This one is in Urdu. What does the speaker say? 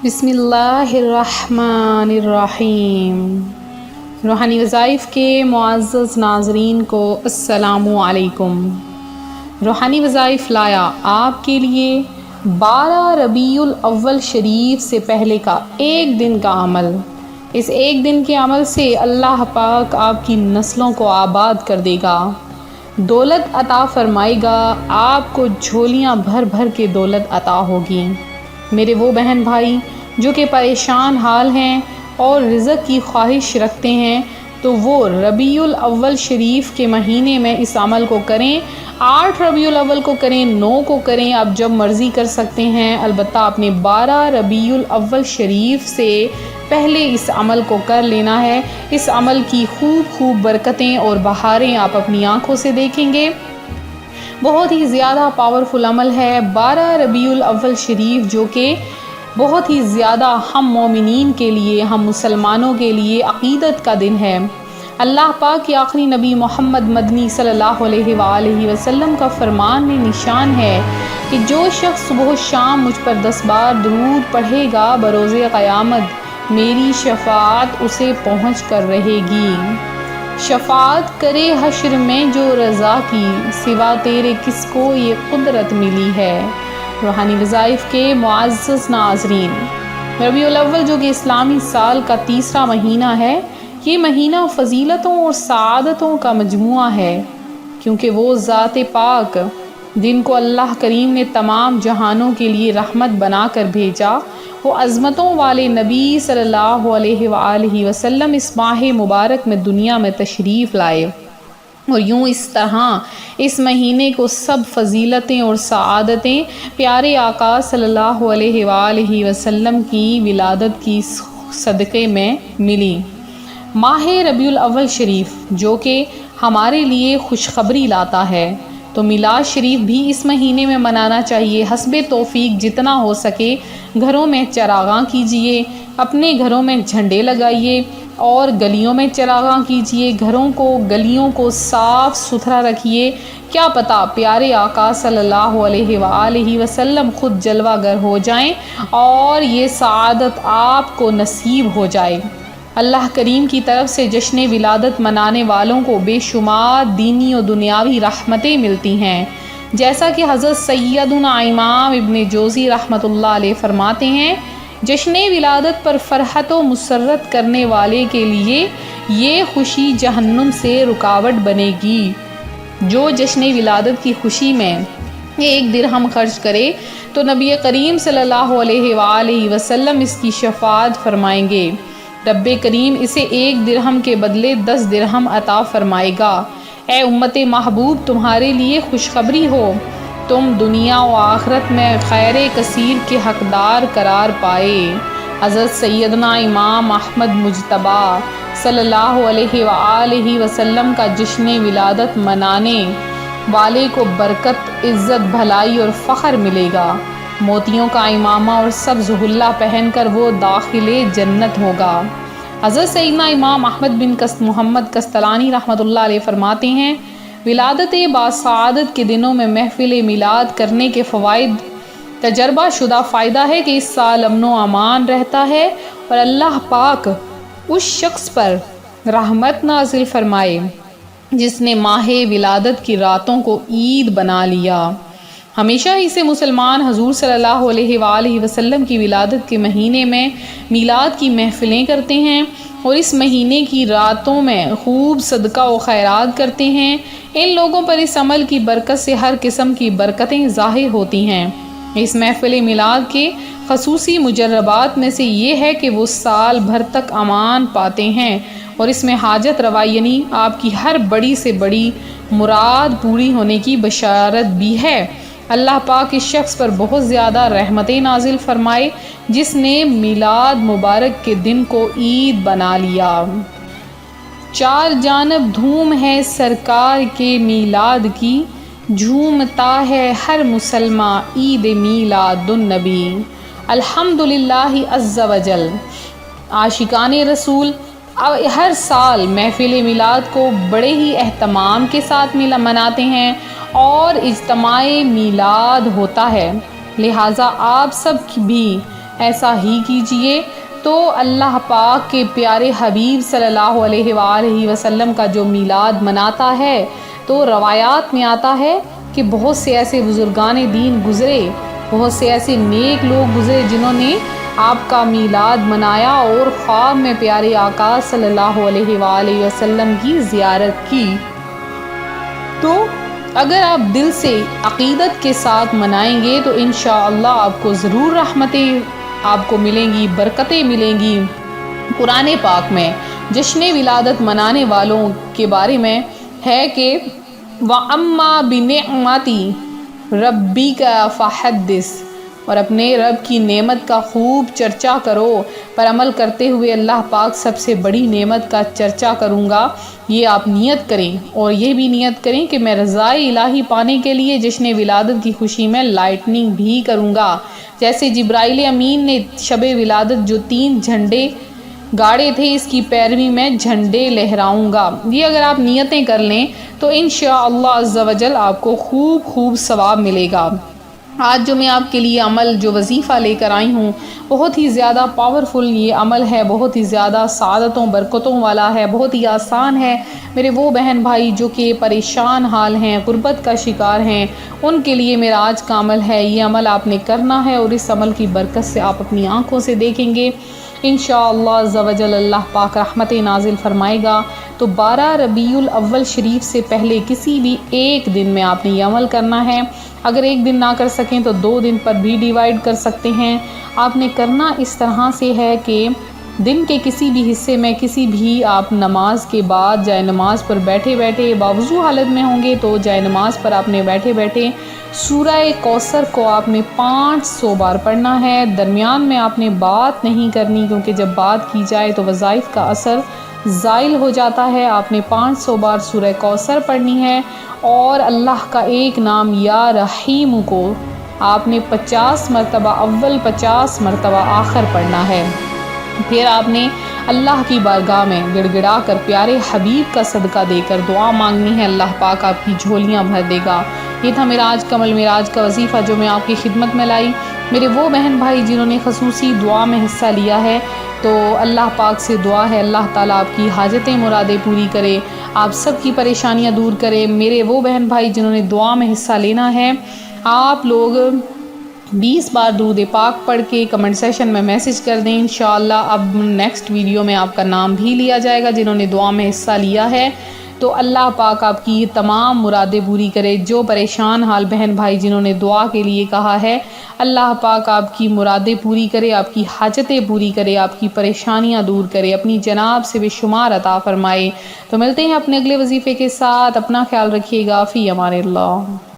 بسم اللہ الرحمن الرحیم۔ روحانی وظائف کے معزز ناظرین کو السلام علیکم۔ روحانی وظائف لایا آپ کے لیے 12 ربیع الاول شریف سے پہلے کا ایک دن کا عمل۔ اس ایک دن کے عمل سے اللہ پاک آپ کی نسلوں کو آباد کر دے گا، دولت عطا فرمائے گا، آپ کو جھولیاں بھر بھر کے دولت عطا ہوگی۔ میرے وہ بہن بھائی جو کہ پریشان حال ہیں اور رزق کی خواہش رکھتے ہیں تو وہ ربیع الاول شریف کے مہینے میں اس عمل کو کریں۔ 8 ربیع الاول کو کریں، 9 کو کریں، آپ جب مرضی کر سکتے ہیں، البتہ آپ نے 12 ربیع الاول شریف سے پہلے اس عمل کو کر لینا ہے۔ اس عمل کی خوب برکتیں اور بہاریں آپ اپنی آنکھوں سے دیکھیں گے۔ بہت ہی زیادہ پاورفل عمل ہے 12 ربیع الاول شریف، جو کہ بہت ہی زیادہ ہم مومنین کے لیے، ہم مسلمانوں کے لیے عقیدت کا دن ہے۔ اللہ پاک کے آخری نبی محمد مدنی صلی اللہ علیہ وآلہ وسلم کا فرمان میں نشان ہے کہ جو شخص صبح و شام مجھ پر 10 بار درود پڑھے گا بروز قیامت میری شفاعت اسے پہنچ کر رہے گی۔ شفاعت کرے حشر میں جو رضا کی، سوا تیرے کس کو یہ قدرت ملی ہے۔ روحانی وظائف کے معزز ناظرین، ربیع الاول جو کہ اسلامی سال کا تیسرا مہینہ ہے، یہ مہینہ فضیلتوں اور سعادتوں کا مجموعہ ہے، کیونکہ وہ ذات پاک جن کو اللہ کریم نے تمام جہانوں کے لیے رحمت بنا کر بھیجا، وہ عظمتوں والے نبی صلی اللہ علیہ وآلہ وسلم اس ماہ مبارک میں دنیا میں تشریف لائے، اور یوں اس طرح اس مہینے کو سب فضیلتیں اور سعادتیں پیارے آقا صلی اللہ علیہ وآلہ وسلم کی ولادت کی صدقے میں ملی۔ ماہ ربیع الاول شریف جو کہ ہمارے لیے خوشخبری لاتا ہے، تو میلاد شریف بھی اس مہینے میں منانا چاہیے۔ حسب توفیق جتنا ہو سکے گھروں میں چراغاں کیجئے، اپنے گھروں میں جھنڈے لگائیے اور گلیوں میں چراغاں کیجئے، گلیوں کو صاف ستھرا رکھیے۔ کیا پتہ پیارے آقا صلی اللہ علیہ وآلہ وسلم خود جلوہ گر ہو جائیں اور یہ سعادت آپ کو نصیب ہو جائے۔ اللہ کریم کی طرف سے جشن ولادت منانے والوں کو بے شمار دینی و دنیاوی رحمتیں ملتی ہیں، جیسا کہ حضرت سیدنا امام ابن جوزی رحمۃ اللہ علیہ فرماتے ہیں، جشن ولادت پر فرحت و مسرت کرنے والے کے لیے یہ خوشی جہنم سے رکاوٹ بنے گی۔ جو جشن ولادت کی خوشی میں 1 درہم خرچ کرے تو نبی کریم صلی اللہ علیہ وآلہ وسلم اس کی شفاعت فرمائیں گے، رب کریم اسے 1 درہم کے بدلے 10 درہم عطا فرمائے گا۔ اے امت محبوب، تمہارے لیے خوشخبری ہو، تم دنیا و آخرت میں خیر کثیر کے حقدار قرار پائے۔ حضرت سیدنا امام احمد مجتبی صلی اللہ علیہ وآلہ وسلم کا جشن ولادت منانے والے کو برکت، عزت، بھلائی اور فخر ملے گا۔ موتیوں کا امامہ اور سبز حلہ پہن کر وہ داخل جنت ہوگا۔ حضرت سیدنا امام احمد بن محمد کستلانی رحمۃ اللہ علیہ فرماتے ہیں، ولادت باسعادت کے دنوں میں محفل میلاد کرنے کے فوائد۔ تجربہ شدہ فائدہ ہے کہ اس سال امن و امان رہتا ہے اور اللہ پاک اس شخص پر رحمت نازل فرمائے جس نے ماہ ولادت کی راتوں کو عید بنا لیا۔ ہمیشہ ہی سے مسلمان حضور صلی اللہ علیہ وآلہ وسلم کی ولادت کے مہینے میں میلاد کی محفلیں کرتے ہیں اور اس مہینے کی راتوں میں خوب صدقہ و خیرات کرتے ہیں۔ ان لوگوں پر اس عمل کی برکت سے ہر قسم کی برکتیں ظاہر ہوتی ہیں۔ اس محفل میلاد کے خصوصی مجربات میں سے یہ ہے کہ وہ سال بھر تک امان پاتے ہیں اور اس میں حاجت روا یعنی آپ کی ہر بڑی سے بڑی مراد پوری ہونے کی بشارت بھی ہے۔ اللہ پاک اس شخص پر بہت زیادہ رحمتیں نازل فرمائے جس نے میلاد مبارک کے دن کو عید بنا لیا۔ 4 جانب دھوم ہے سرکار کے میلاد کی، جھومتا ہے ہر مسلماں عید میلاد النبی۔ الحمدللہ عز وجل۔ عاشقان رسول ہر سال محفل میلاد کو بڑے ہی اہتمام کے ساتھ مناتے ہیں اور اجتماع میلاد ہوتا ہے، لہٰذا آپ سب بھی ایسا ہی کیجئے۔ تو اللہ پاک کے پیارے حبیب صلی اللہ علیہ وآلہ وسلم کا جو میلاد مناتا ہے تو روایات میں آتا ہے کہ بہت سے ایسے بزرگان دین گزرے، بہت سے ایسے نیک لوگ گزرے جنہوں نے آپ کا میلاد منایا اور خواب میں پیارے آقا صلی اللہ علیہ وآلہ وسلم کی زیارت کی۔ تو اگر آپ دل سے عقیدت کے ساتھ منائیں گے تو انشاءاللہ آپ کو ضرور رحمتیں آپ کو ملیں گی، برکتیں ملیں گی۔ قرآن پاک میں جشن ولادت منانے والوں کے بارے میں ہے کہ وَأَمَّا بِنِعْمَتِ رَبِّكَ فَحَدِّثْ، اور اپنے رب کی نعمت کا خوب چرچا کرو۔ پر عمل کرتے ہوئے اللہ پاک سب سے بڑی نعمت کا چرچا کروں گا، یہ آپ نیت کریں، اور یہ بھی نیت کریں کہ میں رضائے الہی پانے کے لیے جشن ولادت کی خوشی میں لائٹننگ بھی کروں گا۔ جیسے جبرائیل امین نے شب ولادت جو 3 جھنڈے گاڑے تھے، اس کی پیروی میں جھنڈے لہراؤں گا۔ یہ اگر آپ نیتیں کر لیں تو انشاءاللہ عز و جل آپ کو خوب ثواب ملے گا۔ آج جو میں آپ کے لیے عمل جو وظیفہ لے کر آئی ہوں بہت ہی زیادہ پاورفل یہ عمل ہے، بہت ہی زیادہ سعادتوں برکتوں والا ہے، بہت ہی آسان ہے۔ میرے وہ بہن بھائی جو کہ پریشان حال ہیں، غربت کا شکار ہیں، ان کے لیے میرا آج کا عمل ہے۔ یہ عمل آپ نے کرنا ہے اور اس عمل کی برکت سے آپ اپنی آنکھوں سے دیکھیں گے انشاءاللہ عز و جل اللہ پاک رحمت نازل فرمائے گا۔ تو 12 ربیع الاول شریف سے پہلے کسی بھی ایک دن میں آپ نے یہ عمل کرنا ہے۔ اگر ایک دن نہ کر سکیں تو 2 دن پر بھی ڈیوائیڈ کر سکتے ہیں۔ آپ نے کرنا اس طرح سے ہے کہ دن کے کسی بھی حصے میں کسی بھی آپ نماز کے بعد جائے نماز پر بیٹھے بیٹھے باوضو حالت میں ہوں گے تو جائے نماز پر آپ نے بیٹھے بیٹھے سورہ کوثر کو آپ نے 500 بار پڑھنا ہے۔ درمیان میں آپ نے بات نہیں کرنی، کیونکہ جب بات کی جائے تو وظائف کا اثر زائل ہو جاتا ہے۔ آپ نے 500 بار سورہ کوثر پڑھنی ہے، اور اللہ کا ایک نام یا رحیم کو آپ نے 50 مرتبہ اول 50 مرتبہ آخر پڑھنا ہے۔ پھر آپ نے اللہ کی بارگاہ میں گڑ گڑا کر پیارے حبیب کا صدقہ دے کر دعا مانگنی ہے، اللہ پاک آپ کی جھولیاں بھر دے گا۔ یہ تھا میرا آج کا عمل، میرا آج کا وظیفہ جو میں آپ کی خدمت میں لائی۔ میرے وہ بہن بھائی جنہوں نے خصوصی دعا میں حصہ لیا ہے تو اللہ پاک سے دعا ہے اللہ تعالیٰ آپ کی حاجتیں مرادیں پوری کرے، آپ سب کی پریشانیاں دور کرے۔ میرے وہ بہن بھائی جنہوں نے دعا میں حصہ لینا ہے، آپ لوگ 20 بار درود پاک پڑھ کے کمنٹ سیشن میں میسج کر دیں، انشاءاللہ اب نیکسٹ ویڈیو میں آپ کا نام بھی لیا جائے گا جنہوں نے دعا میں حصہ لیا ہے۔ تو اللہ پاک آپ کی تمام مرادیں پوری کرے۔ جو پریشان حال بہن بھائی جنہوں نے دعا کے لیے کہا ہے، اللہ پاک آپ کی مرادیں پوری کرے، آپ کی حاجتیں پوری کرے، آپ کی پریشانیاں دور کرے، اپنی جناب سے بے شمار عطا فرمائے۔ تو ملتے ہیں اپنے اگلے وظیفے کے ساتھ، اپنا خیال رکھیے گا، فی امان اللہ۔